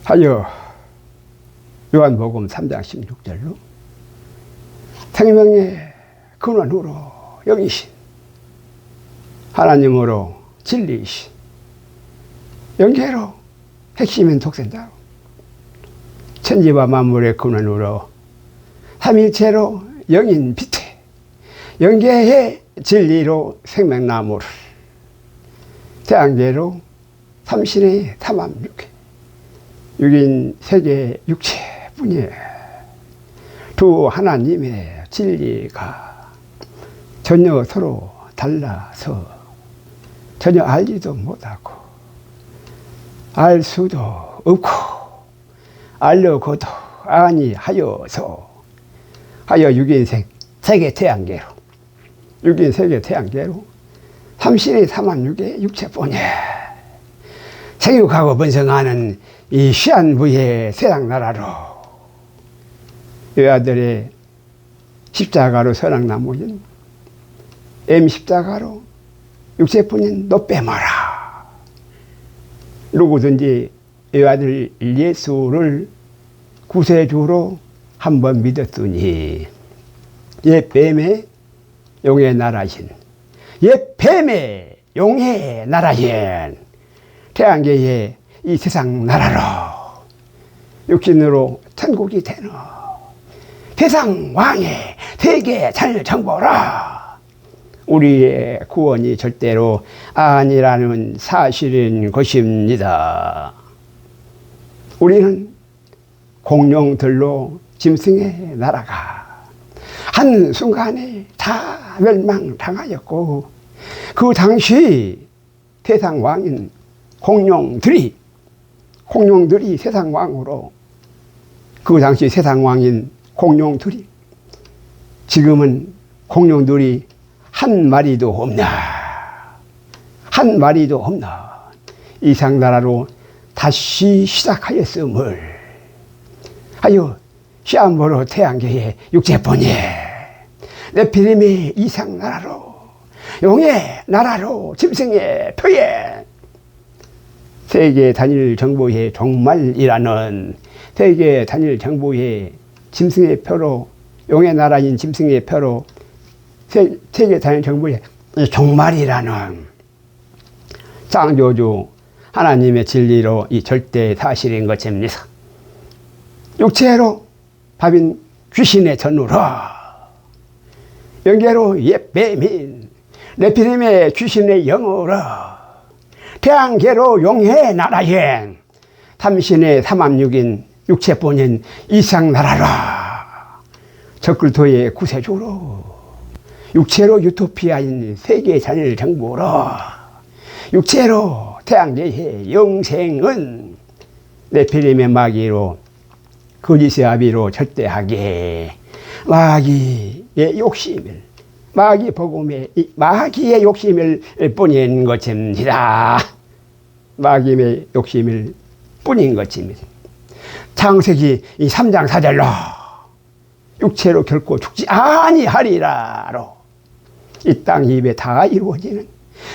하여 요한복음 3장 16절로 생명의 근원으로 여기신 하나님으로 진리이신 영계로 핵심인 독생자로 천지와 만물의 근원으로 삼일체로 영인 빛에 영계의 진리로 생명나무를 태양계로 삼신의 삼합육계 육인 세계 육체뿐이 두 하나님의 진리가 전혀 서로 달라서 전혀 알지도 못하고 알 수도 없고 알려고도 아니하여서 하여 육인 세계 태양계로 육인 세계 태양계로 삼신의 삼합육의 육체뿐이 생육하고 번성하는 이 시한부의 세상나라로 여아들의 십자가로 선악나무인 십자가로 육체뿐인 너 빼마라. 누구든지 여아들 예수를 구세주로 한번 믿었으니 옛 뱀의 용의 나라신 옛 뱀의 용의 나라신 태양계의 이 세상 나라로 육신으로 천국이 되는 세상 왕의 세계 잘 정보라. 우리의 구원이 절대로 아니라는 사실인 것입니다. 우리는 공룡들로 짐승의 나라가 한순간에 다 멸망당하였고 그 당시 세상 왕인 공룡들이 세상 왕으로 그 당시 세상 왕인 공룡들이 지금은 공룡들이 한 마리도 없나 이 상나라로 다시 시작하였음을 하여 시한부로 태양계의 육체뿐이 네피림의 이 상나라로 용의 나라로 짐승의 표에 세계 단일 정보의 종말이라는 세계 단일 정보의 짐승의 표로 용의 나라인 짐승의 표로 세계 단일 정보의 종말이라는 창조주 하나님의 진리로 이 절대 사실인 것입니다. 육체로 밥인 귀신의 전우로 영계로 옛 뱀인 네피림의 귀신의 영으로 태양계로 용의 나라인 삼신의 삼합육인 육체뿐인 이상나라라 적글토의 구세주로 육체로 유토피아인 세계 잔일 정보로 육체로 태양계의 영생은 네피림의 마귀로 거짓의 아비로 절대하게 마귀의 욕심을 마귀의 욕심일 뿐인 것입니다. 마귀의 욕심일 뿐인 것입니다. 창세기 3장 4절로 육체로 결코 죽지 아니하리라로 이 땅 입에 다 이루어지는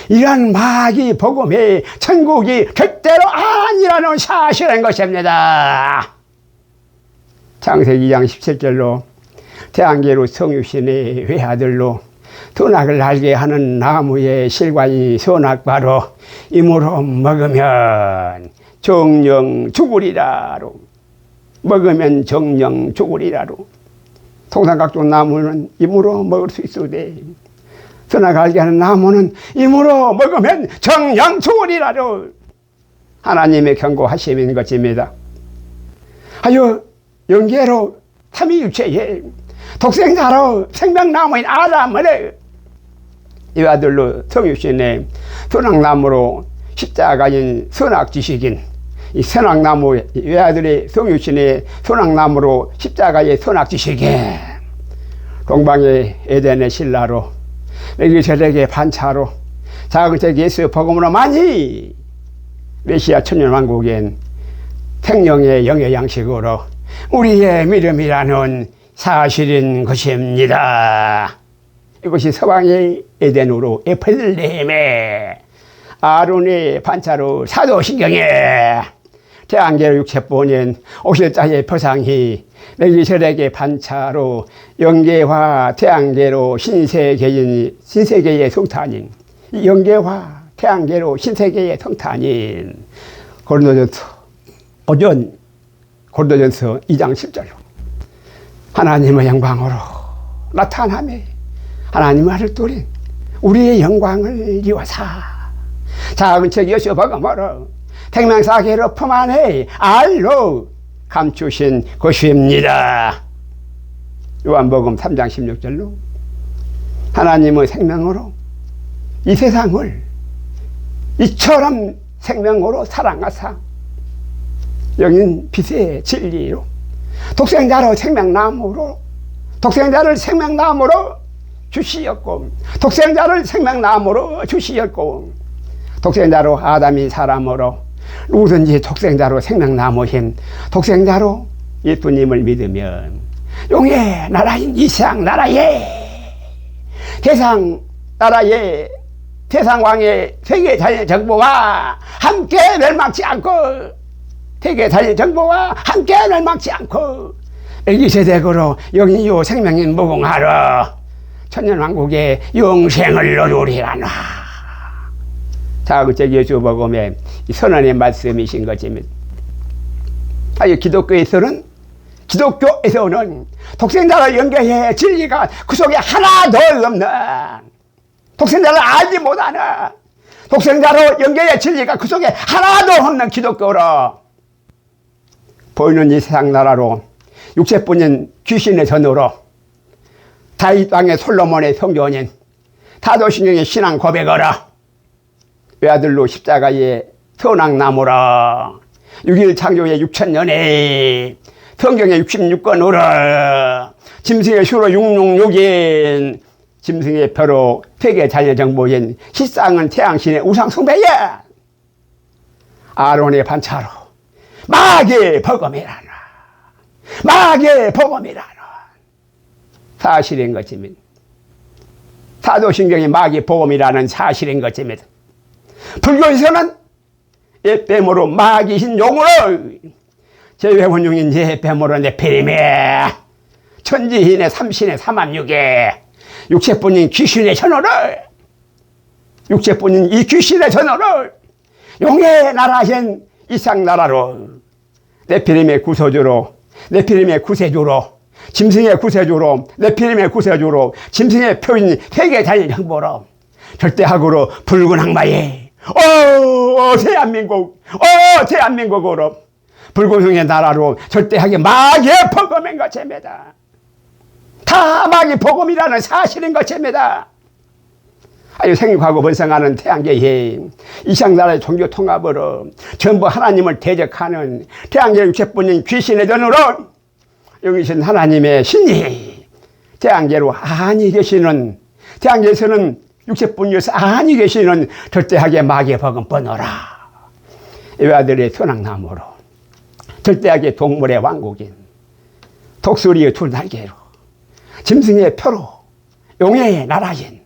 이러한 마귀 복음의 천국이 절대로 아니라는 사실인 것입니다. 창세기 2장 17절로 태양계로 성육신의 외아들로 선악을 알게 하는 나무의 실과인 선악과로 이므로 먹으면 정령 죽으리라로 먹으면 정령 죽으리라로 통상각종 나무는 이므로 먹을 수 있으되 선악 알게 하는 나무는 이므로 먹으면 정령 죽으리라로 하나님의 경고하심인 것입니다. 하여 영계로 삼위일체의 독생자로 생명나무인 아담을 이 아들로 성육신의 선악나무로 십자가인 선악지식인 이 선악나무 이 아들의 성육신의 선악나무로 십자가의 선악지식인 동방의 에덴의 신라로 멜기세덱의 반차로 자그색 예수 복음으로 많이 메시아 천년왕국엔 생명의 영의 양식으로 우리의 믿음이라는 사실인 것입니다. 이것이 서방의 에덴으로 에펠레헴의 아론의 반차로 사도신경에 태양계로 육체본인 옥실자의 표상이 멜기세덱의 반차로 영계화 태양계로 신세계의 성탄인 이 영계화 태양계로 신세계의 성탄인 고린도전서 2장 10절로 하나님의 영광으로 나타나매 하나님의 아들 둘인 우리의 영광을 이어사 작은 책 여셔보고므로 생명사계로 품안에 알로 감추신 것입니다. 요한복음 3장 16절로 하나님의 생명으로 이 세상을 이처럼 생명으로 사랑하사 여긴 빛의 진리로 독생자를 생명나무로 주시었고 독생자를 생명나무로 주시었고 독생자로 아담이 사람으로 누구든지 독생자로 생명나무인 독생자로 예수님을 믿으면 용의 나라인 이 세상 나라의 세상왕의 세계 자연 정보와 함께 멸망치 않고 세계 자연 정보와 함께 멸망치 않고 멜기세덱으로 영이요 생명인 무궁하러 천년왕국의 영생을 누리라나. 자, 그책 예수복음에 선언의 말씀이신 것입니다. 기독교에서는 독생자를 연결해 진리가 그 속에 하나도 없는 독생자를 알지 못하는 독생자로 연결해 진리가 그 속에 하나도 없는 기독교로 보이는 이 세상 나라로 육체뿐인 귀신의 전으로 다윗 왕의 솔로몬의 성전인 사도신경의 신앙 고백으로 외아들로 십자가의 선악나무라 6일 창조의 6천년에 성경의 66권으로 짐승의 수로 666인 짐승의 표로 세계 자연정보인 실상은 태양신의 우상숭배에 아론의 반차로 마귀의 복음이라는 사실인 것입니다. 사도신경이 마귀 복음이라는 사실인 것입니다. 불교에서는 옛뱀으로 마귀신 용으로 제외원용인 옛뱀으로 네피림에 천지인의 삼신의 삼합육에 육체뿐인 귀신의 전호를 용의 나라신 이상나라로 네피림의 구세주로 짐승의 구세주로 네피림의 구세주로 짐승의 표인 세계 자연 정보로 절대학으로 붉은 악마에 대한민국으로 붉은성의 나라로 절대하게 마귀의 복음인 것입니다. 다 마귀 복음이라는 사실인 것입니다. 생육하고 번성하는 태양계의 이상나라의 종교 통합으로 전부 하나님을 대적하는 태양계 육체뿐인 귀신의 전으로 여기신 하나님의 신이 태양계로 안이 계시는 태양계에서는 육체뿐이어서 안이 계시는 절대하게 마귀의 복음 번호라 외아들의 선악나무로 절대하게 동물의 왕국인 독수리의 두 날개로 짐승의 표로 용의 나라인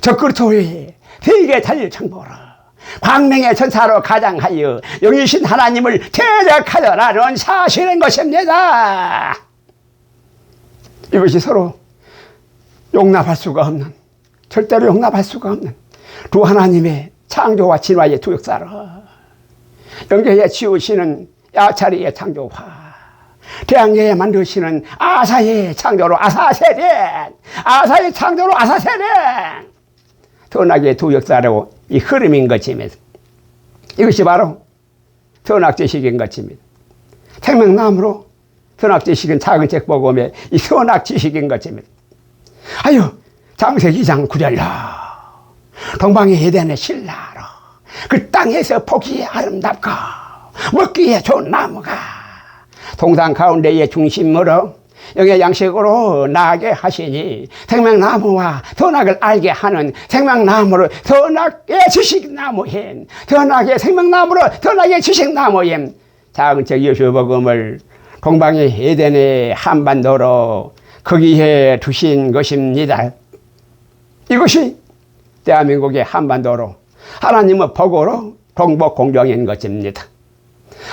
적그리스도의 세계 자연 정보라 광명의 전사로 가장하여 영이신 하나님을 대적하더라는 사실인 것입니다. 이것이 서로 용납할 수가 없는 절대로 용납할 수가 없는 두 하나님의 창조와 진화의 두 역사로 영계에 지으시는 야차리의 창조화 태양계에 만드시는 아사의 창조로 아사세렌 선악의 두 역사로 이 흐름인 것입니다. 이것이 바로 선악지식인 것입니다. 생명나무로 선악지식은 작은 책 복음에 이 선악지식인 것입니다. 창세기 2장 9절로 동방의 에덴의 신라로 그 땅에서 보기에 아름답고 먹기에 좋은 나무가 동산 가운데의 중심으로 영의 양식으로 나게 하시니 생명나무와 선악을 알게 하는 생명나무로 선악의 지식나무인 선악의 생명나무로 선악의 지식나무인 작은 책 여수복음을 동방의 에덴의 한반도로 거기에 두신 것입니다. 이것이 대한민국의 한반도로 하나님의 복으로 동북공정인 것입니다.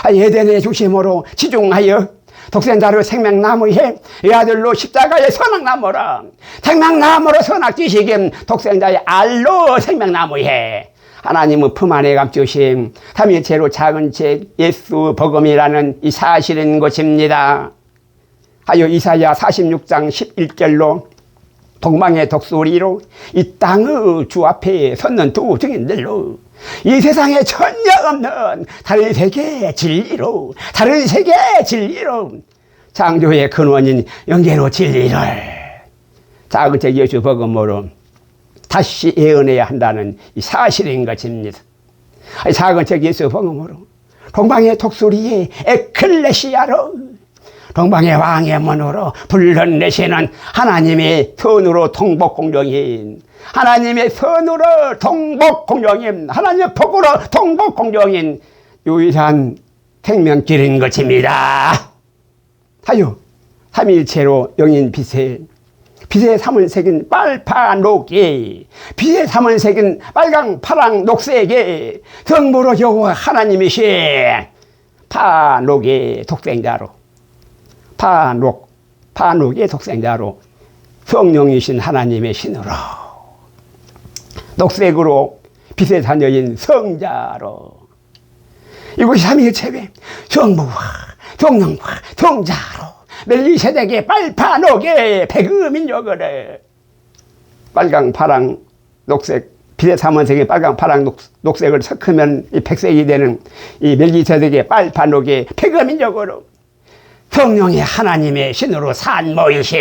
에덴의 중심으로 지중하여 독생자로 생명나무에 외아들로 십자가의 선악나무라 생명나무로 선악지식임 독생자의 알로 생명나무에 하나님은 품 안에 감추신 삼위일체로 작은 책 예수 복음이라는 이 사실인 것입니다. 하여 이사야 46장 11절로 동방의 독수리로 이 땅의 주 앞에 섰는 두 증인들로 이 세상에 전혀 없는 다른 세계의 진리로 다른 세계의 진리로 창조의 근원인 영계로 진리를 작은 책 예수 복음으로 다시 예언해야 한다는 이 사실인 것입니다. 작은 책 예수 복음으로 동방의 독수리의 에클레시아로 동방의 왕의 문으로 불러내시는 하나님의 선으로 통복공정인 하나님의 선으로 통복공정인 하나님의 복으로 통복공정인 유일한 생명길인 것입니다. 하여 삼위일체로 영인 빛에 삼을 새긴 빨파녹에 빛의 삼을 새긴 빨강 파랑 녹색에 성부로 여호와 하나님이신 파녹의 독생자로 파녹의 독생자로 성령이신 하나님의 신으로 녹색으로 빛의 자녀인 성자로 이것이 삼위일체의 성부와 성령과 성자로 멜기세덱의 빨파녹의 백의민족을 빨강 파랑 녹색 빛의 삼원색의 빨강 파랑 녹색을 섞으면 이 백색이 되는 이 멜기세덱의 빨파녹의 백의민족으로 성령이 하나님의 신으로 산모이신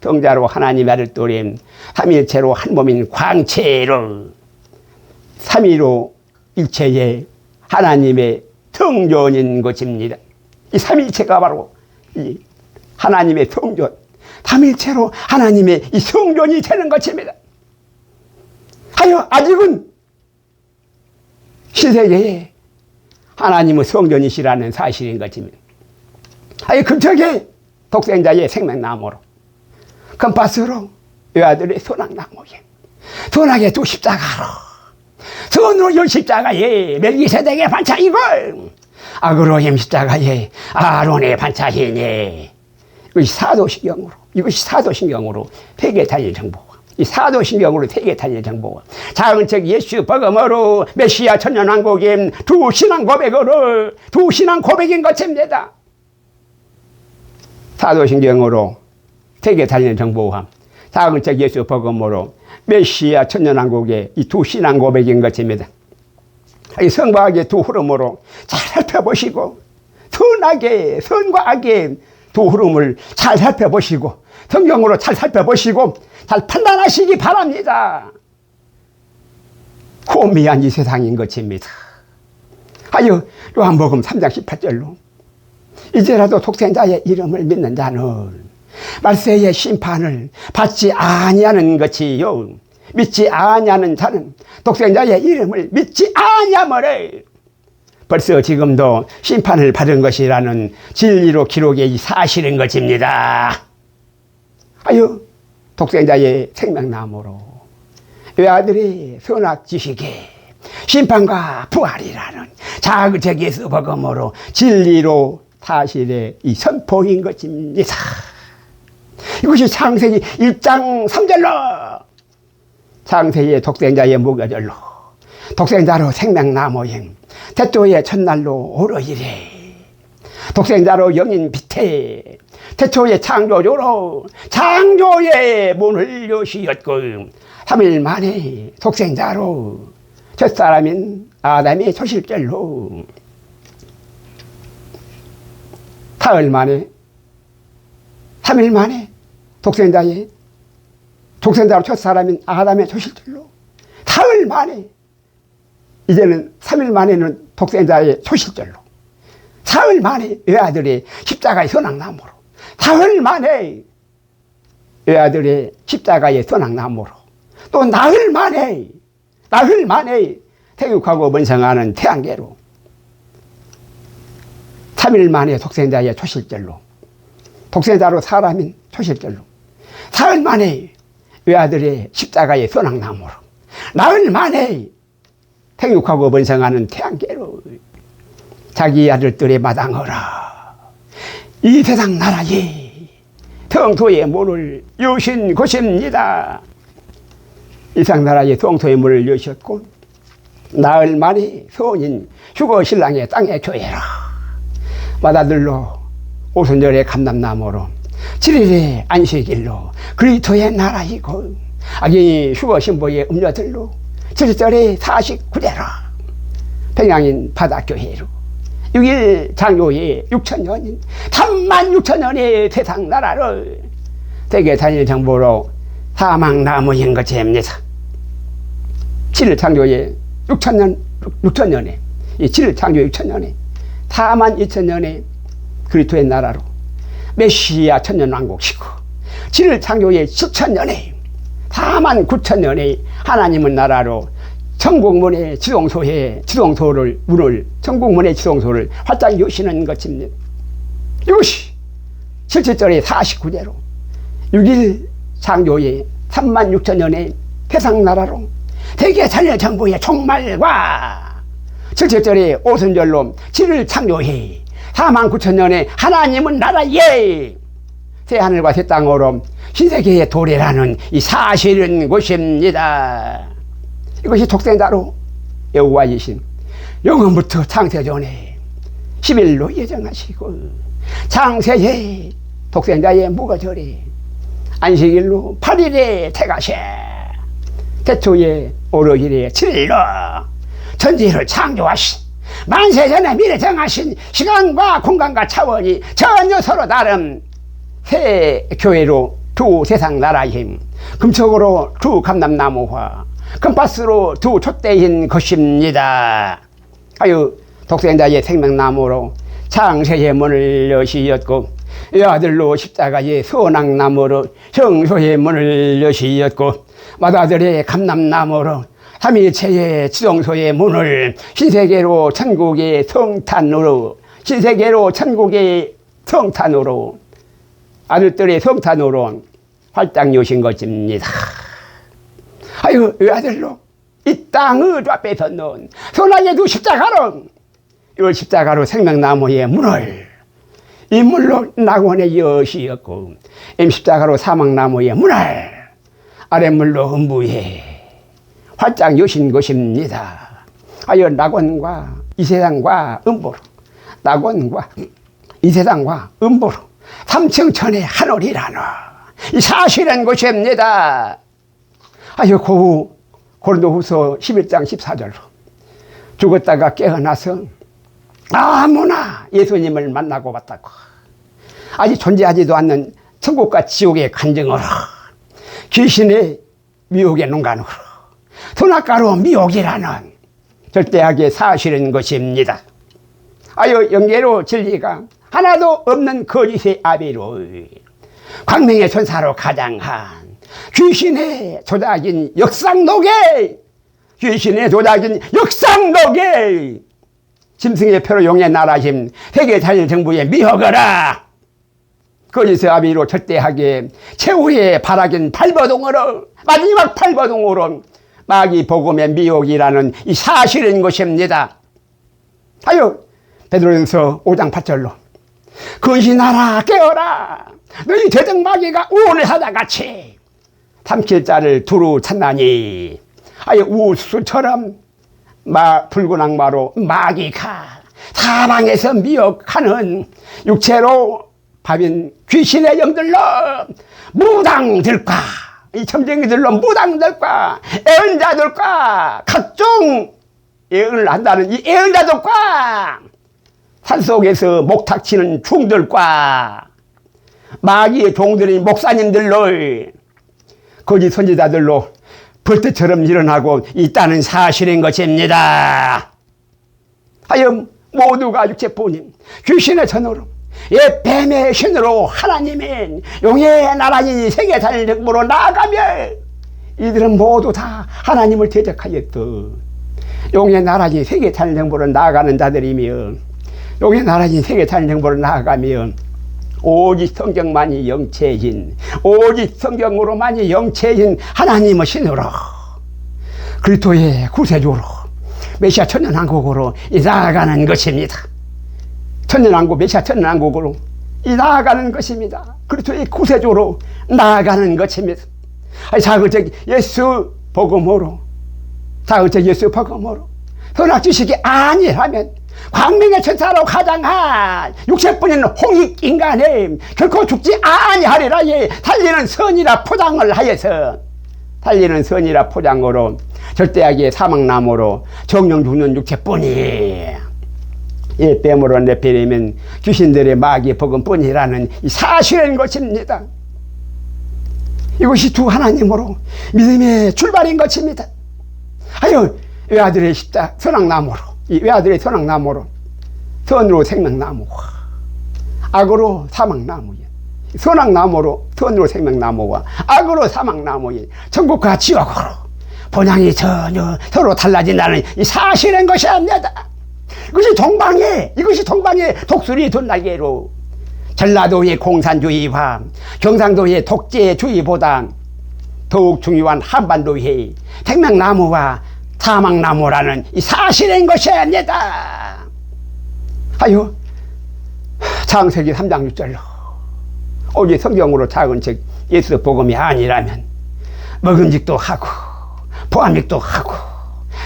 성자로 하나님의 아들 또림 삼위일체로 한 몸인 광채로 삼위로 일체의 하나님의 성전인 것입니다. 이 삼위일체가 바로 이 하나님의 성전, 삼위일체로 하나님의 이 성전이 되는 것입니다. 하여 아직은 신세계에 하나님의 성전이시라는 사실인 것입니다. 아니 근처에 독생자의 생명나무로 금밭으로 외아들의 선악나무에 선악의 두 십자가로 선으로 열 십자가에 멜기세덱의 반차이고 악으로 임 십자가에 아론의 반차이니 이것이 사도신경으로 세계 단일 정보 이 사도신경으로 세계 단일 정보 작은 책 예수 복음으로 메시아 천년왕국임 두 신앙 고백인 것입니다. 사도신경으로 세계 달리는 정보와 작은 책 예수 복음으로 메시아 천년왕국의 이 두 신앙 고백인 것입니다. 이 성과학의 두 흐름으로 잘 살펴보시고 선과 악의 두 흐름을 잘 살펴보시고 성경으로 잘 살펴보시고 잘 판단하시기 바랍니다. 혼미한 이 세상인 것입니다. 하여 요한복음 3장 18절로 이제라도 독생자의 이름을 믿는 자는 말세의 심판을 받지 아니하는 것이요 믿지 아니하는 자는 독생자의 이름을 믿지 아니하므로 벌써 지금도 심판을 받은 것이라는 진리로 기록의 이 사실인 것입니다. 하여 독생자의 생명나무로 외아들이 선악지식에 심판과 부활이라는 작은 책 예수 복음으로 진리로 사실의 이 선포인 것입니다. 이것이 창세기 1장 3절로 창세기의 독생자의 무교절로 독생자로 생명나무인 태초의 첫날로 오르이래 독생자로 영인 빛에 태초의 창조주로 창조의 문을 여시었고 3일 만에 독생자로 첫사람인 아담의 초실절로 사흘 만에 3일 만에 독생자로 첫사람인 아담의 초실절로 사흘 만에 이제는 3일 만에는 독생자의 초실절로 사흘 만에 외아들의 십자가의 선악나무로 사흘 만에 외아들의 십자가의 선악나무로 또 나흘 만에 태육하고 번성하는 태양계로 3일 만에 독생자의 초실절로 독생자로 사람인 초실절로 사흘 만에 외아들의 십자가의 선악나무로 나흘 만에 태육하고 번성하는 태양계로 자기 아들들의 마당하라. 이 세상 나라에 성소의 문을 여신 것입니다. 이 세상 나라에 성소의 문을 여셨고 나흘 만에 소원인 휴거 신랑의 땅에 교회라. 맏아들로 오순절에 감람나무로 7일에 안식일로 그리스도의 나라이고 악인이 휴거 신부의 음녀들로 7절에 49제라. 평양인 바다교회로 6일 장로의 6천년인 36,000년의 세상 나라를 세계 단일 정보로 사망나무인 것입니다. 7일 창조의 6천년에 이 7일 창조 6천년에 42,000년의 그리스도의 나라로 메시아 천년왕국이고 7일 창조의 10,000년에 49,000년의 하나님의 나라로 천국문의 지동소를 문을 천국문의 지동소를 활짝 여시는 것입니다. 이것이 7절의 49제로 6일 창조의 36,000년의 세상나라로 세계 살려 정부의 종말과 7절의 오순절로 7일 창조해 49,000년의 하나님은 나라에 새 하늘과 새 땅으로 신세계의 도래라는 이 사실은 것입니다. 이것이 독생자로 여호와이신 영원부터 창세전에 10일로 예정하시고 창세에 독생자의 무거절에 안식일로 8일에 태가세 태초에 오르길에 7일로 천지를 창조하신 만세전에 미래 정하신 시간과 공간과 차원이 전혀 서로 다른 새 교회로 두 세상 나라의 힘 금촉으로 두 감람나무와 금파스로 두 촛대인 것입니다. 하여 독생자의 생명나무로 창세의 문을 여시었고 이 아들로 십자가의 선악나무로 형소의 문을 여시었고 맏아들의 감람나무로 삼위일체의 지동소의 문을 신세계로 천국의 성탄으로 신세계로 천국의 성탄으로 아들들의 성탄으로 활짝 여신 것입니다. 아유, 이 아들로 이 땅의 앞에서 놓은 선악의 두 십자가로 이 십자가로 생명나무의 문을 이 물로 낙원의 여시였고 이 십자가로 사망나무의 문을 아랫물로 음부에 활짝 여신 것입니다. 하여 낙원과 이 세상과 음보로 낙원과 이 세상과 음보로 삼층천의 하늘이라는 이 사실은 것입니다. 하여 고린도후서 11장 14절로 죽었다가 깨어나서 아무나 예수님을 만나고 봤다고 아직 존재하지도 않는 천국과 지옥의 간증으로 귀신의 미혹의 농간으로 선악가로 미혹이라는 절대하게 사실인 것입니다. 하여 영계로 진리가 하나도 없는 거짓의 아비로 광명의 천사로 가장한 귀신의 조작인 역상노계 귀신의 조작인 역상노계 짐승의 표로 용의 나라심 세계 자연 정부의 미혹어라 거짓의 아비로 절대하게 최후의 발악인 팔버둥으로 마지막 팔버둥으로 마귀 복음의 미혹이라는 이 사실인 것입니다. 하여 베드로전서 5장 8절로 근신하라 깨어라 너희 대적 마귀가 우원을 하다같이 삼킬 자를 두루 찾나니 하여 우수처럼 붉은 악마로 마귀가 사방에서 미혹하는 육체로 밥인 귀신의 영들로 무당들과 이 점쟁이들로 무당들과 애언자들과 각종 애언을 한다는 이 애언자들과 산속에서 목탁치는 중들과 마귀의 종들인 목사님들로 거짓 선지자들로 벌떼처럼 일어나고 있다는 사실인 것입니다. 하여 모두가 육체뿐인 귀신의 전으로 예 뱀의 신으로 하나님의 용의 나라인 세계 살림으로 나아가며 이들은 모두 다 하나님을 대적하였던 용의 나라인 세계 살림으로 나아가는 자들이며 용의 나라인 세계 살림으로 나아가며 오직 성경만이 영체인 오직 성경으로만이 영체인 하나님의 신으로 그리스도의 구세주로 메시아 천년왕국으로 나아가는 것입니다. 천년왕국, 메시아 천년왕국으로 나아가는 것입니다. 그리스도의 구세주로 나아가는 것입니다. 자그저기 예수 복음으로, 자그저기 예수 복음으로 선악 주식이 아니라면 광명의 천사로 가장한 육체뿐인 홍익 인간이 결코 죽지 아니하리라. 예, 달리는 선이라 포장을 하여서, 달리는 선이라 포장으로 절대하게 사망나무로 정령 죽는 육체뿐이, 이 뱀으로 내버리면 귀신들의 마귀의 복음뿐이라는 이 사실인 것입니다. 이것이 두 하나님으로 믿음의 출발인 것입니다. 외아들의 십자 선악나무로, 이 외아들의 선악나무로, 선으로 생명나무, 악으로 사망나무에, 선악나무로 선으로 생명나무와 악으로 사망나무에 천국과 지옥으로 본향이 전혀 서로 달라진다는 이 사실인 것입니다. 이것이 동방의 독수리 둔날개로 전라도의 공산주의와 경상도의 독재주의보다 더욱 중요한 한반도의 생명나무와 사망나무라는 이 사실인 것입니다. 창세기 3장 6절로 오직 성경으로 작은 책 예수 복음이 아니라면 먹음직도 하고 보암직도 하고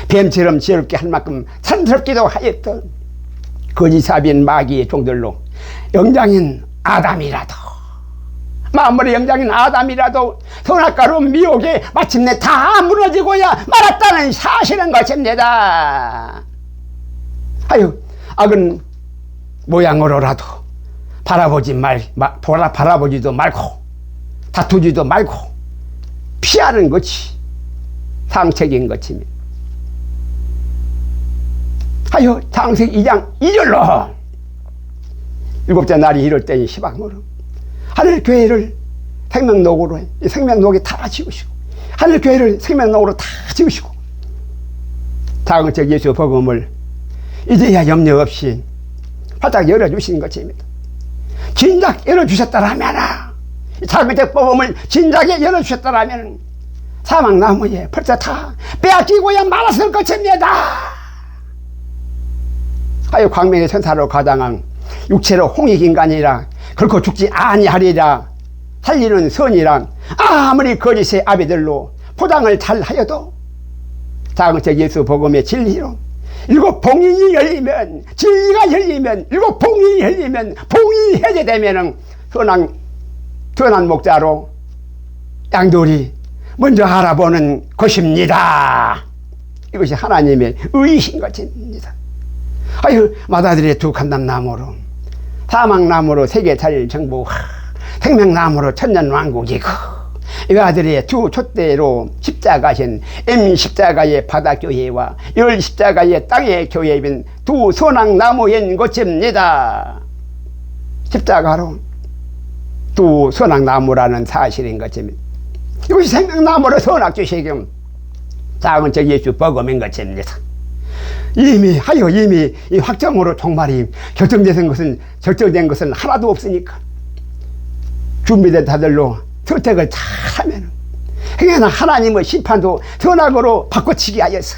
뱀처럼 지혜롭게 할 만큼 산스럽기도 하였던 거짓사비인 마귀의 종들로 영장인 아담이라도, 만물의 영장인 아담이라도 선악과로 미혹에 마침내 다 무너지고야 말았다는 사실인 것입니다. 악은 모양으로라도 바라보지도 말고 다투지도 말고 피하는 것이 상책인 것입니다. 창세기 2장 2절로 일곱째 날이 이럴 때니 시방으로 하늘교회를 생명록으로, 생명록에 다 지우시고, 하늘교회를 생명록으로 다 지우시고, 작은 책 예수 복음을 이제야 염려 없이 활짝 열어주신 것입니다. 진작 열어주셨다라면, 작은 책 복음을 진작에 열어주셨다라면 사망나무에 벌써 다 빼앗기고야 말았을 것입니다. 광명의 천사로 가장한 육체로 홍익인간이라 결코 죽지 아니하리라. 살리는 선이란 아무리 거짓의 아비들로 포장을 잘하여도 작은 책 예수 복음의 진리로 일곱 봉인이 열리면, 진리가 열리면, 일곱 봉인이 열리면, 봉인이 해제되면 선한 목자로 양돌이 먼저 알아보는 것입니다. 이것이 하나님의 의이신 것입니다. 마다들의 두 감람나무로, 사망나무로 세계 자리를 정복하, 생명나무로 천년왕국이고, 외아들의 두 촛대로 십자가신 M 십자가의 바다교회와 열 십자가의 땅의 교회인 두 선악나무인 것입니다. 십자가로 두 선악나무라는 사실인 것입니다. 이것이 생명나무로 선악주시금 작은 책 예수 복음인 것입니다. 이미 이 확정으로 종말이 결정된 것은 하나도 없으니까 준비된 자들로 선택을 잘하면 행여나 하나님의 심판도 선악으로 바꿔치기 하여서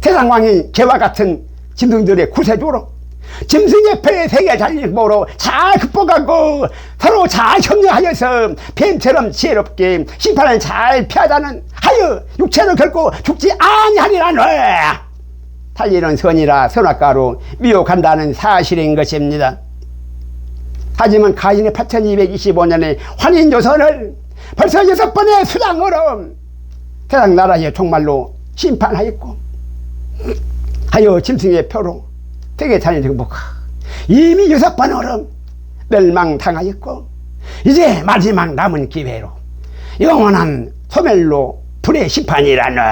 세상 왕인 개와 같은 짐승들의 구세주로 짐승의 배에 세계 달림으로 잘 극복하고 서로 잘 협력하여서 뱀처럼 지혜롭게 심판을 잘 피하다는 육체는 결코 죽지 아니하리라는 살리는 선이라 선악과로 미혹한다는 사실인 것입니다. 하지만 가인의 8225년의 환인조선을 벌써 6번의 수장으로 세상 나라의 종말로 심판하였고, 짐승의 표로 세계 자연 정복하 이미 6번으로 멸망당하였고, 이제 마지막 남은 기회로 영원한 소멸로 불의 심판이라는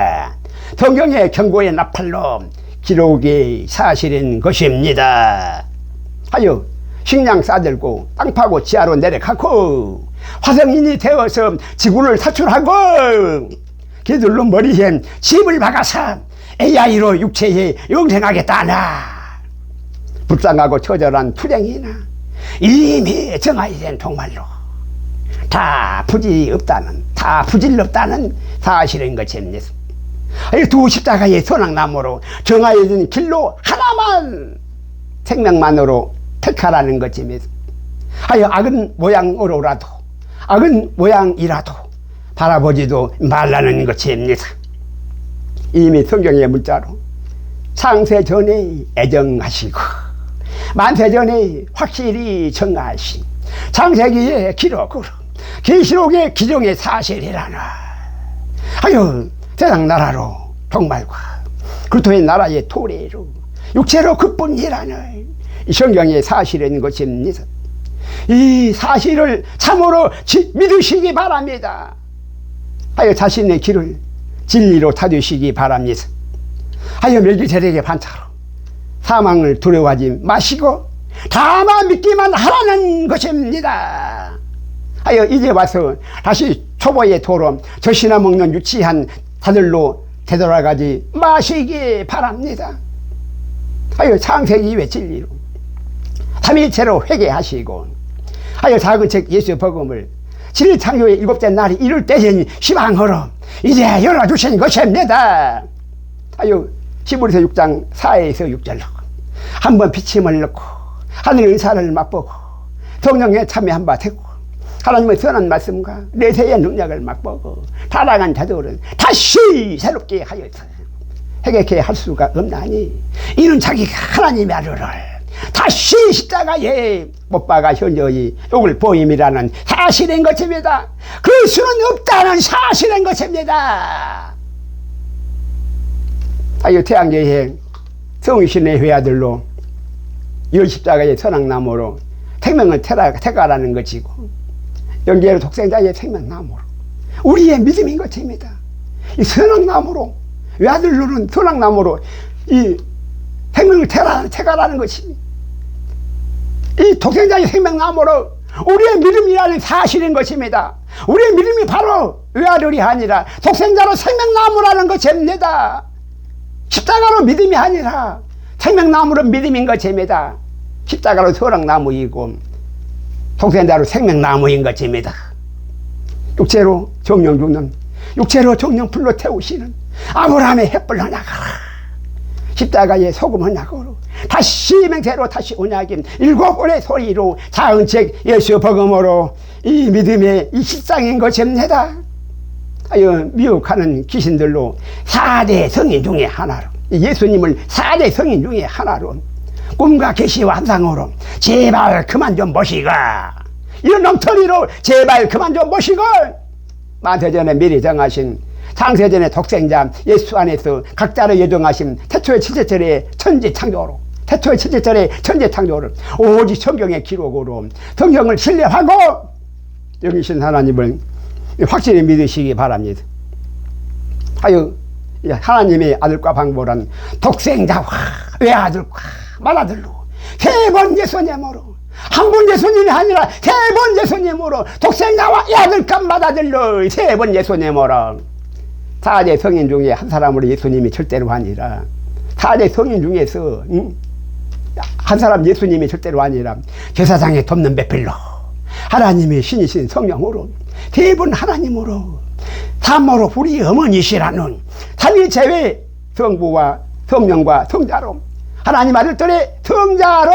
성경의 경고의 나팔로 기록이 사실인 것입니다. 식량 싸들고 땅 파고 지하로 내려가고 화성인이 되어서 지구를 사출하고 걔들로 머리에 짐을 박아서 AI로 육체에 영생하겠다나 불쌍하고 처절한 투쟁이나 이미 정하이된 종말로 다 부질없다는 사실인 것입니다. 두 십자가의 선악나무로 정하여진 길로 하나만 생명만으로 택하라는 것입니다. 하여 악은 모양으로라도 악은 모양이라도 바라보지도 말라는 것입니다. 이미 성경의 문자로 창세전에 애정하시고 만세전에 확실히 정하신 창세기의 기록으로 계시록의 기정의 사실이라나 하여 세상 나라로 종말과 그리스도의 나라의 토대로 육체로 그뿐이라는 이 성경의 사실인 것입니다. 이 사실을 참으로 믿으시기 바랍니다. 하여 자신의 길을 진리로 타주시기 바랍니다. 하여 멜기세덱의 반차로 사망을 두려워하지 마시고 다만 믿기만 하라는 것입니다. 하여 이제 와서 다시 초보의 도로 젖이나 먹는 유치한 자들로 되돌아가지 마시기 바랍니다. 하여 창세기 이후의 진리로 삼위일체로 회개하시고 하여 작은 책 예수 복음을 진리창조의 일곱째 날이 이룰 때인 희망으로 이제 열어주신 것입니다. 하여 히브리서 6장 4에서 6절로 한번 비침을 넣고 하늘의 은사를 맛보고 성령의 참여 한바 되고 하나님의 선한 말씀과 내세의 능력을 맛보고 타락한 자들은 다시 새롭게 하여서 회개케 할 수가 없나니 이는 자기가 하나님의 아들을 다시 십자가에 못 박아 현저히 욕을 보임이라는 사실인 것입니다. 그 수는 없다는 사실인 것입니다. 하여 태양계의 성신의 회아들로 열 십자가의 선악나무로 생명을 태가라는 것이고 연계로 독생자의 생명나무로 우리의 믿음인 것입니다. 이 선악나무로 외아들로는 선악나무로 이 생명을 태가라는 것입니다. 이 독생자의 생명나무로 우리의 믿음이라는 사실인 것입니다. 우리의 믿음이 바로 외아들이 아니라 독생자로 생명나무라는 것입니다. 십자가로 믿음이 아니라 생명나무로 믿음인 것입니다. 십자가로 선악나무이고 독생자로 생명나무인 것입니다. 육체로 정령 주는 육체로 정령 불로 태우시는 아브라함의 햇불 언약으로 십자가의 소금 언약으로 다시 맹세로 다시 언약인 일곱 올의 소리로 작은 책 예수 복음으로 이 믿음의 이 실상인 것입니다. 하여 미혹하는 귀신들로 4대 성인 중에 하나로 예수님을 4대 성인 중에 하나로 꿈과 계시와 환상으로 제발 그만 좀 보시가 이런 엉터리로 제발 그만 좀 보시고 만세전에 미리 정하신 창세전의 독생자 예수 안에서 각자를 예정하신 태초의 칠째절의 천지창조로 태초의 칠째절의 천지창조를 오직 성경의 기록으로 성경을 신뢰하고 여기신 하나님을 확실히 믿으시기 바랍니다. 하여 하나님의 아들과 방보란 독생자와 외아들과 맏아들로 세 번 예수님으로 한 번 예수님이 아니라 세 번 예수님으로 독생자와 외아들과 맏아들로 세 번 예수님으로 4대 성인 중에 한 사람으로 예수님이 절대로 아니라 4대 성인 중에서 한 사람 예수님이 절대로 아니라 제사장에 돕는 배필로 하나님의 신이신 성령으로 세 번 하나님으로 참으로 우리 어머니시라는 삼위일체의 성부와 성령과 성자로 하나님 아들들의 성자로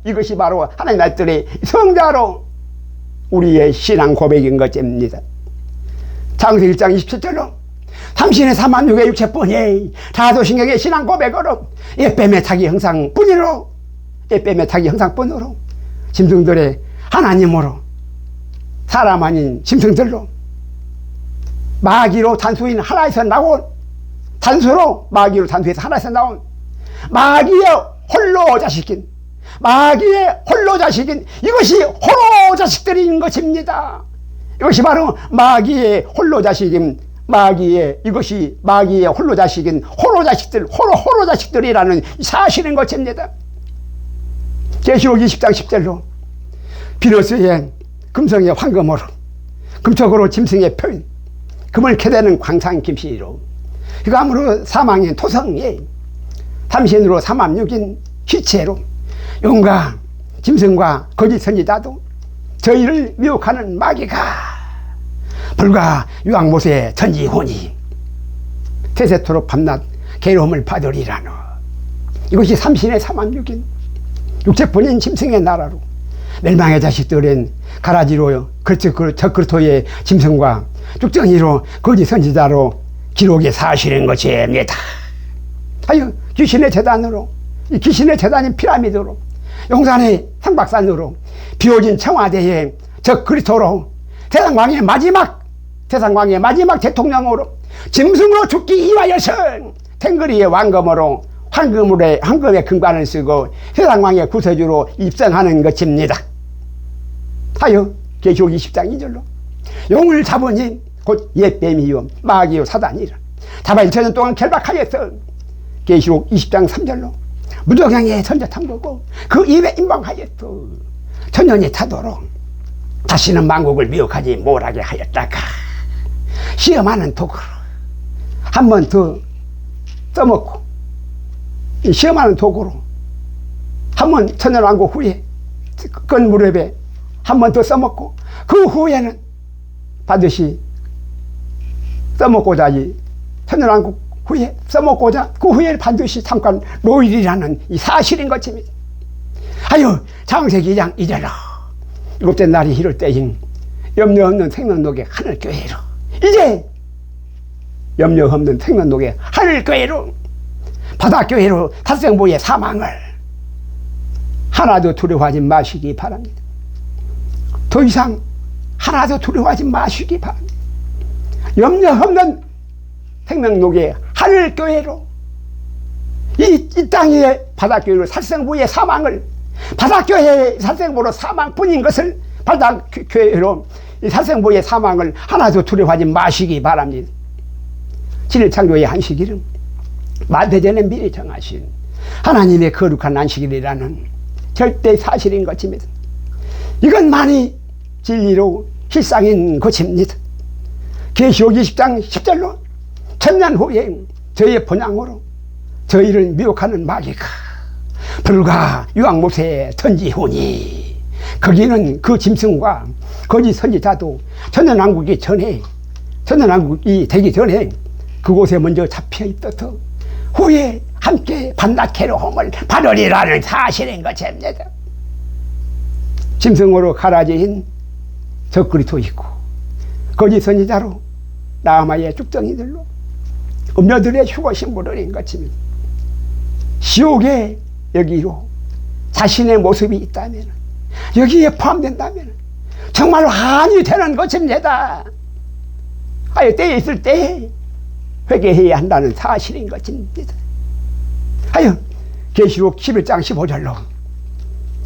이것이 바로 하나님 아들들의 성자로 우리의 신앙 고백인 것입니다. 창세기 1장 27절로 삼신의 3만 6의 육체뿐이 다소신경의 신앙 고백으로 예뱀의 자기 형상뿐으로 예뱀의 자기 형상뿐으로 짐승들의 하나님으로 사람 아닌 짐승들로 마귀로 단수인 하나에서 나온 단수로 마귀로 단수해서 하나에서 나온 마귀의 홀로 자식인 마귀의 홀로 자식인 이것이 홀로 자식들인 것입니다. 이것이 바로 마귀의 홀로 자식인 마귀의 이것이 마귀의 홀로 자식인 홀로 자식들 홀로 자식들이라는 사실인 것입니다. 계시록 20장 10절로 비너스의 금성의 황금으로 금촉으로 짐승의 표현 금을 캐대는 광산 김씨로 그감으로 사망의 토성에 삼신으로 삼합육인 희체로 용과 짐승과 거짓 선지자도 저희를 미혹하는 마귀가 불과 유황못의 천지혼이 세세토록 밤낮 괴로움을 받으리라노. 이것이 삼신의 삼합육인 육체뿐인 짐승의 나라로 멸망의 자식들은 가라지로 적그리스도의 짐승과 쭉정이로 거짓 선지자로 기록에 사실인 것입니다. 아유, 귀신의 재단으로, 이 귀신의 재단인 피라미드로, 용산의 상박산으로, 비워진 청와대의 적그리스도로, 세상왕의 마지막 대통령으로, 짐승으로 죽기 이하여서 탱거리의 왕검으로 황금의 금관을 쓰고 세상왕의 구세주로 입성하는 것입니다. 하여 계시록 20장 2절로 용을 잡으니 곧 옛뱀이요 마귀요 사단이라 다바 1천년 동안 결박하여서 계시록 20장 3절로 무적행에 선자탐보고 그 입에 임방하였어 천년이 타도록 다시는 만국을 미혹하지 못하게 하였다가 시험하는 도구로 한 번 더 써먹고 시험하는 도구로 한 번 천년왕국 후에 끈 무렵에 한 번 더 써먹고 그 후에는 반드시 써먹고자 천년왕국 후에 써먹고자 그 후에 반드시 잠깐 노일이라는 이 사실인 것입니다. 아유 창세기 2장 2절로 일곱째 날이 이를 때인 염려 없는 생명록의 하늘교회로 이제 염려 없는 생명록의 하늘교회로 바다교회로 탓생보의 사망을 하나도 두려워하지 마시기 바랍니다. 더 이상 하나도 두려워하지 마시기 바랍니다. 염려 없는 생명록의 하늘교회로 이 땅의 바다교회로 살생부의 사망을 바다교회의 살생부로 사망뿐인 것을 바다교회로 이 살생부의 사망을 하나도 두려워하지 마시기 바랍니다. 진일창조의 안식일은 만대전에 미리 정하신 하나님의 거룩한 안식일이라는 절대 사실인 것입니다. 이것만이 진리로 실상인 것입니다. 계시록 20장 10절로 천년 후에 저희의 본향으로 저희를 미혹하는 마귀가 불과 유황못에 던지오니 거기는 그 짐승과 거짓 선지자도 천년왕국이 되기 전에 그곳에 먼저 잡혀 있어서 후에 함께 반낙해로움을 받으리라는 사실인 것입니다. 짐승으로 갈아진 적그리스도 있고 거짓 선지자로 라마의 쭉정이들로 음녀들의 휴거신부들인 것입니다. 지옥에 여기로 자신의 모습이 있다면 여기에 포함된다면 정말 한이 되는 것입니다. 아예 때에 있을 때 회개해야 한다는 사실인 것입니다. 하여 계시록 11장 15절로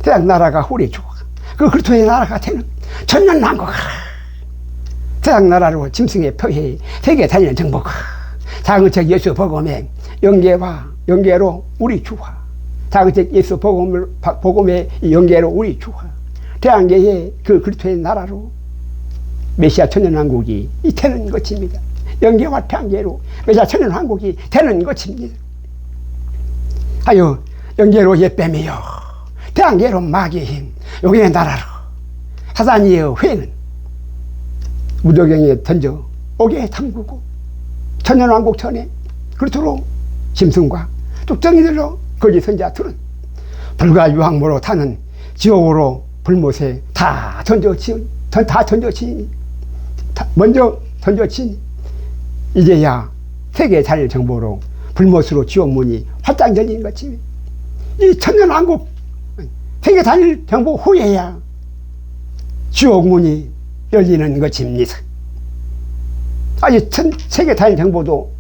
세상 나라가 우리 주가 그 그리스도의 나라가 되는 천년왕국아 세상 나라로 짐승의 표해 세계 다니는 정보가 작은책 예수 복음의 연계로 우리 주화 작은책 예수 복음의 연계로 우리 주화 대한계의 그 그리스도의 나라로 메시아 천년왕국이 되는 것입니다. 연계와 태양계로 메시아 천년왕국이 되는 것입니다. 하여 연계로 옛뱀이요 태양계로 마귀의 힘 용의 나라로 사단이여 회는 무적행에 던져 오게 담그고 천년왕국 전에 그리스도로 짐승과 뚝정이들로 거짓 선지자들은 불과 유황모로 타는 지옥으로 불못에 다 던져치니 먼저 던져치니 이제야 세계 자일 정보로 불못으로 지옥문이 활짝 열린 것이 이 천년왕국 세계 단일 정보 후에야 지옥문이 열리는 것입니다. 아직 세계 단일 정보도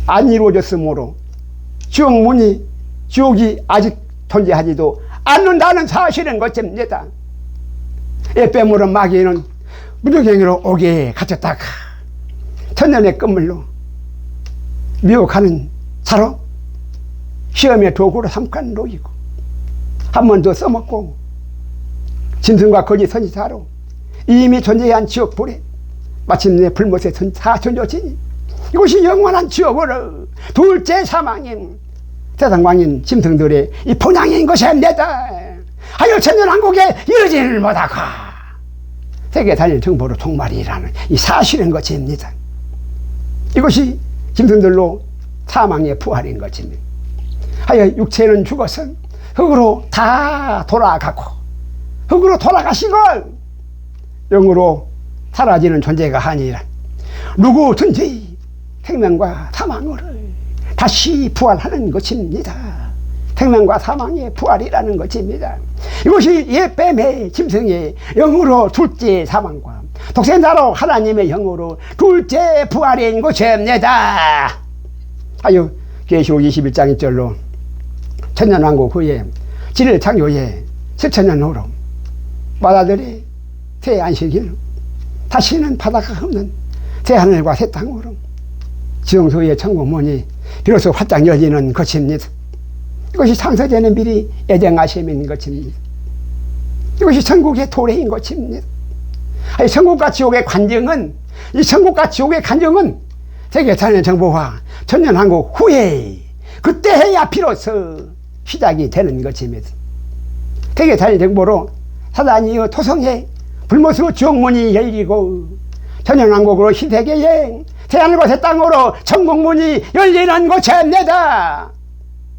안 이루어졌으므로 지옥이 아직 존재하지도 않는다는 사실인 것입니다. 옛뱀으로 마귀는 무적행위로 오게 갇혔다가 천년의 끝물로 미혹하는 자로 시험의 도구로 삼간 놓이고 한 번 더 써먹고 짐승과 거짓 선지자로 이미 존재한 지옥불에 마침내 불못에 다 던져지니 이것이 영원한 지옥으로 둘째 사망인 세상왕인 짐승들의 이 본향인 것입니다. 하여 천년왕국에 이르지를 못하고 세계 단일 정보로 종말이라는 이 사실인 것입니다. 이것이 짐승들로 사망의 부활인 것입니다. 하여 육체는 죽어서 흙으로 다 돌아가고 흙으로 돌아가시고 영으로 사라지는 존재가 아니라 누구든지 생명과 사망을 다시 부활하는 것입니다. 생명과 사망의 부활이라는 것입니다. 이것이 예뱀의 짐승의 영으로 둘째 사망과 독생자로 하나님의 영으로 둘째 부활인 것입니다. 아유, 계시록 21장 1절로 천년왕국 후에 지를 창조에 7천년 후로 마다들이 새 안식일 다시는 바다가 없는 새 하늘과 새 땅으로 지성소의 천국문이 비로소 활짝 열리는 것입니다. 이것이 창세전에 미리 예정하심인 것입니다. 이것이 천국의 도래인 것입니다. 아니, 천국과 지옥의 관정은 이 천국과 지옥의 관정은 세계사는 정보화 천년왕국 후에 그때 해야 비로소 시작이 되는 것입니다. 세계사는 정보로 사단이여 토성에 불못으로 지옥문이 열리고 천년왕국으로 신세계에 새하늘과 새 땅으로 천국문이 열리는 것입니다.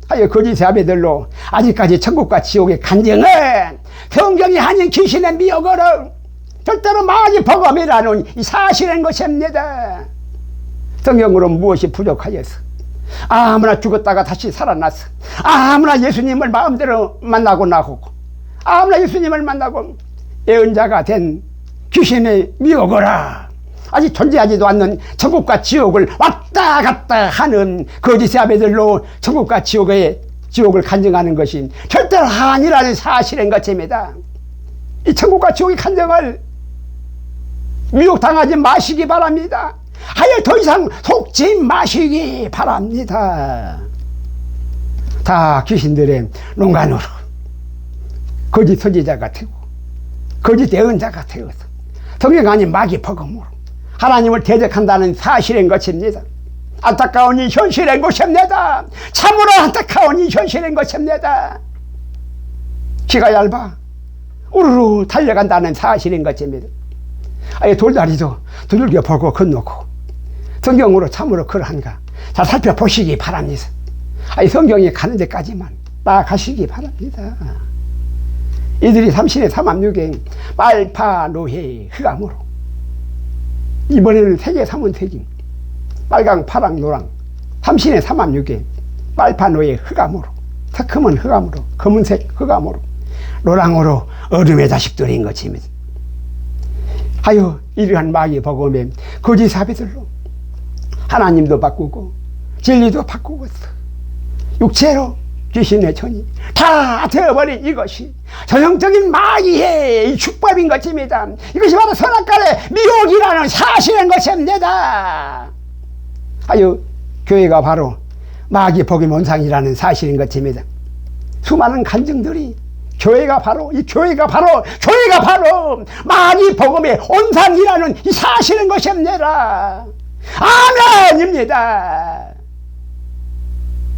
하여 거짓의 아비들로 아직까지 천국과 지옥의 간증은 성경이 아닌 귀신의 미혹으로 절대로 마귀 복음이라는 이 사실인 것입니다. 성경으로 무엇이 부족하여서 아무나 죽었다가 다시 살아났어. 아무나 예수님을 마음대로 만나고 나오고 아무나 예수님을 만나고 예언자가 된 귀신의 미혹으로 아직 존재하지도 않는 천국과 지옥을 왔다 갔다 하는 거짓의 아비들로 천국과 지옥을 간증하는 것이 절대로 아니라는 사실인 것입니다. 이 천국과 지옥의 간증을 미혹당하지 마시기 바랍니다. 하여 더 이상 속지 마시기 바랍니다. 다 귀신들의 농간으로 거짓 선지자가 되고 거짓 예언자가 되어서 성경 아닌 마귀 복음으로 하나님을 대적한다는 사실인 것입니다. 안타까운 이 현실인 것입니다. 참으로 안타까운 이 현실인 것입니다. 키가 얇아 우르르 달려간다는 사실인 것입니다. 아예 돌다리도 두들겨 보고 건너고 성경으로 참으로 그러한가 잘 살펴보시기 바랍니다. 아예 성경에 가는 데까지만 나아가시기 바랍니다. 이들이 삼신의 삼합육행 빨파 노해 흑암으로 이번에는 세계 삼원색인 빨강 파랑 노랑 삼신의 삼합육행 빨파 노해 흑암으로 서큼은 흑암으로 검은색 흑암으로 노랑으로 어둠의 자식들인 것입니다. 하여 이러한 마귀 복음에 거짓 사비들로 하나님도 바꾸고 진리도 바꾸고 육체로 귀신의 천이 다 되어버린 이것이 전형적인 마귀의 축법인 것입니다. 이것이 바로 선악간의 미혹이라는 사실인 것입니다. 하여 교회가 바로 마귀 복음 원상이라는 사실인 것입니다. 수많은 간증들이 교회가 바로 마귀 복음의 온상이라는 이 사실인 것입니다. 아멘입니다.